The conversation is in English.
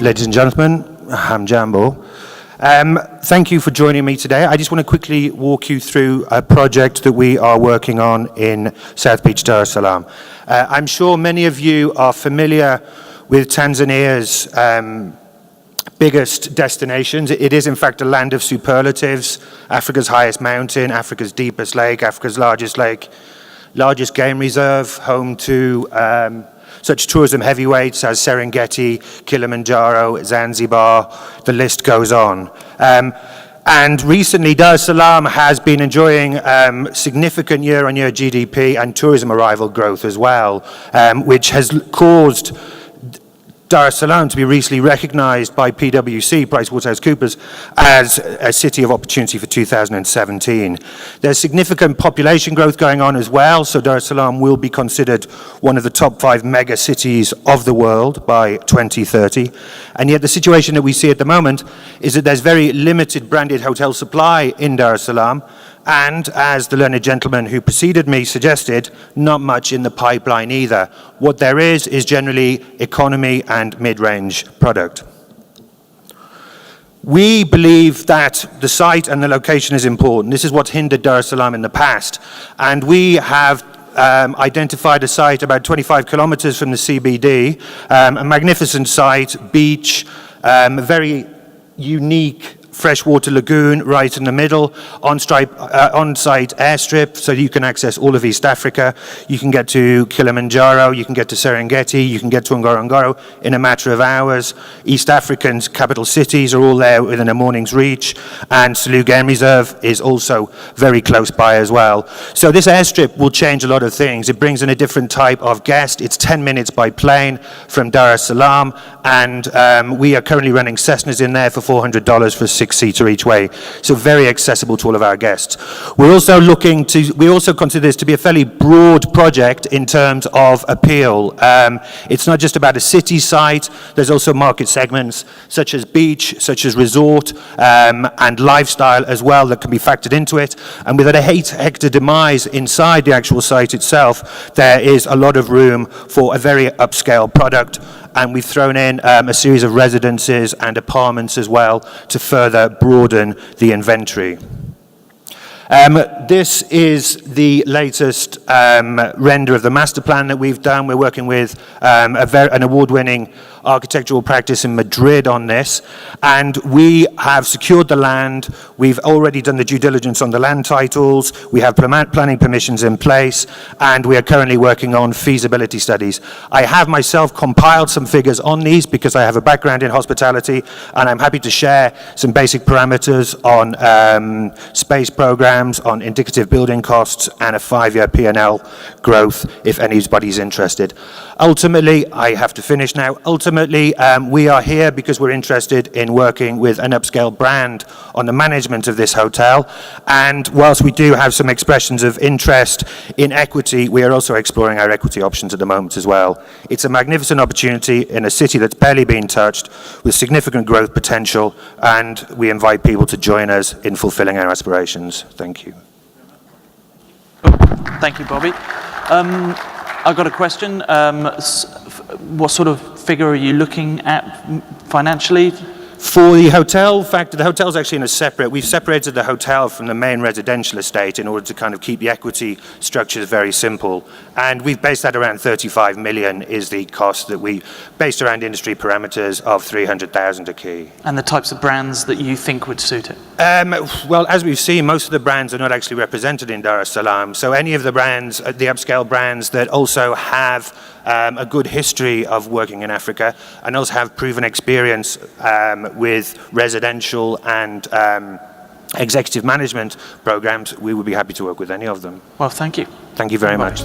Ladies and gentlemen, Hamjambo. Thank you for joining me today. I just want to quickly walk you through a project that we are working on in South Beach, Dar es Salaam. I'm sure many of you are familiar with Tanzania's biggest destinations. It is in fact a land of superlatives. Africa's highest mountain, Africa's deepest lake, Africa's largest lake, largest game reserve, home to such tourism heavyweights as Serengeti, Kilimanjaro, Zanzibar, the list goes on. And recently, Dar es Salaam has been enjoying significant year-on-year GDP and tourism arrival growth as well, which has caused Dar es Salaam to be recently recognized by PwC, PricewaterhouseCoopers, as a city of opportunity for 2017. There's significant population growth going on as well, so Dar es Salaam will be considered one of the top 5 mega cities of the world by 2030. And yet the situation that we see at the moment is that there's very limited branded hotel supply in Dar es Salaam, and as the learned gentleman who preceded me suggested, not much in the pipeline either. What there is generally economy and mid-range product. We believe that the site and the location is important. This is what's hindered Dar es Salaam in the past. And we have identified a site about 25 kilometers from the CBD, a magnificent site, beach, very unique freshwater lagoon right in the middle, on-site airstrip, so you can access all of East Africa. You can get to Kilimanjaro, you can get to Serengeti, you can get to Ngorongoro in a matter of hours. East African capital cities are all there within a morning's reach, and Salaam Game Reserve is also very close by as well. So this airstrip will change a lot of things. It brings in a different type of guest. It's 10 minutes by plane from Dar es Salaam, and we are currently running Cessnas in there for $400 for 6-seater each way, so very accessible to all of our guests. We also consider this to be a fairly broad project in terms of appeal. It's not just about a city site, there's also market segments such as beach, such as resort, and lifestyle as well that can be factored into it. And with an 8-hectare demise inside the actual site itself, there is a lot of room for a very upscale product. And we've thrown in a series of residences and apartments as well to further broaden the inventory. This is the latest render of the master plan that we've done. We're working with an award-winning architectural practice in Madrid on this, and we have secured the land. We've already done the due diligence on the land titles. We have planning permissions in place, and we are currently working on feasibility studies. I have myself compiled some figures on these because I have a background in hospitality, and I'm happy to share some basic parameters on space programs, on indicative building costs, and a 5-year P&L growth if anybody's interested. Ultimately, I have to finish now. Ultimately, we are here because we're interested in working with an upscale brand on the management of this hotel. And whilst we do have some expressions of interest in equity, we are also exploring our equity options at the moment as well. It's a magnificent opportunity in a city that's barely been touched with significant growth potential, and we invite people to join us in fulfilling our aspirations. Thank you. Thank you, Bobby. I've got a question. What sort of figure are you looking at financially? For the hotel, in fact, the hotel's actually in a separate, we've separated the hotel from the main residential estate in order to kind of keep the equity structures very simple. And we've based that around 35 million is the cost that we based around industry parameters of 300,000 a key. And the types of brands that you think would suit it? Well, as we've seen, most of the brands are not actually represented in Dar es Salaam. So any of the brands, the upscale brands that also have a good history of working in Africa and also have proven experience with residential and executive management programs, we would be happy to work with any of them. Well, thank you. Thank you very much.